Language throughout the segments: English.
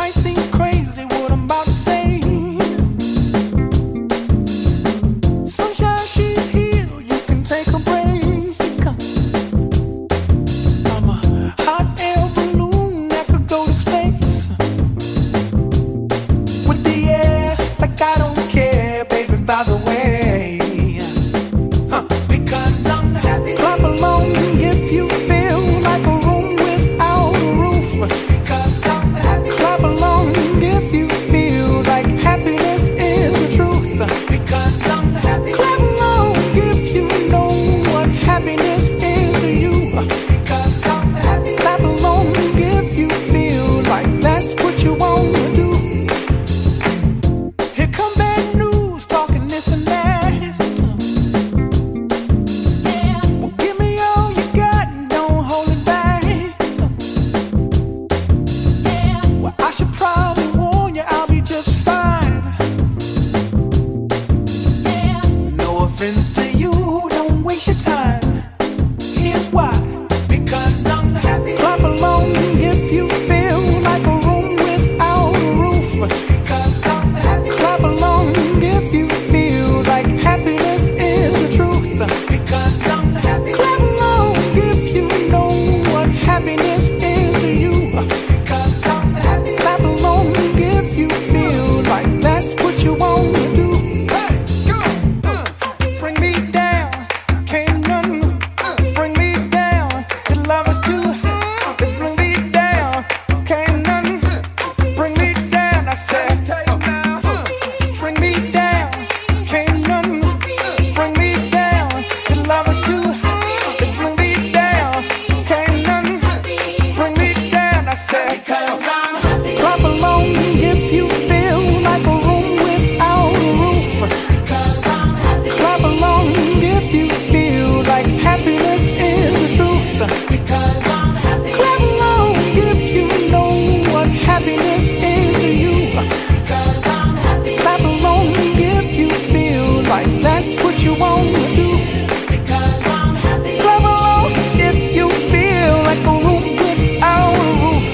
might seem crazy what I'm about to say. Sunshine, she's here, you can take a break. I'm a hot air balloon that could go to space. With the air, like I don't care, baby, by the way. Because I'm happy. Clap along if you feel like a room without a roof. Because I'm happy. Clap along if you feel like happiness is the truth. Because I'm happy. Clap along if you know what happiness is to you. Because I'm happy. Clap along if you feel like that's what you want to do. Here come bad news, talking this and that. Well, give me all you got and don't hold it back. Well, I should probably warn you, I'll be just fine. No offense to you, don't waste your time. Here's why. Because I'm happy. Clap along if you feel like a room without a roof. Because I'm happy. Clap along if you feel like happiness is the truth. Because I'm happy. Clap along if you know what happiness is to you. Because I'm happy. Clap along if you feel like that's what you want to do. Bring me down, can't none bring me down. Your love is too high. Bring me down, can't none bring me down. I said, bring me down, can't none bring me down. Your love is too high. Bring me down, can't none bring me down. I said, because I'm happy. Clap along if you feel like a room without a roof. Because I'm happy. Clap along if you feel like happiness is the truth. Because I'm happy. Clap along if you know what happiness is to you. Because I'm happy. Clap along if you feel like that's what you want to do. Because I'm happy. Clap along if you feel like a room without a roof.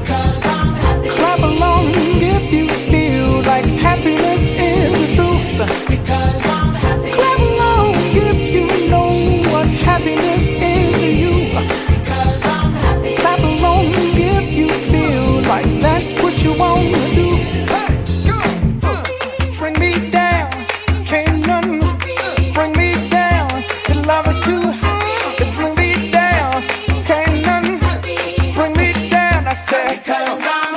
Because I'm happy. Clap along if you feel like happiness is the truth. Because I'm happy. Clap along if you know what happiness is to you. Because I'm happy. Clap along if you feel like that's what you want to do. Bring me down, can't none bring me down. Your love is too high. Bring me down, can't none bring me down. I said, because I'm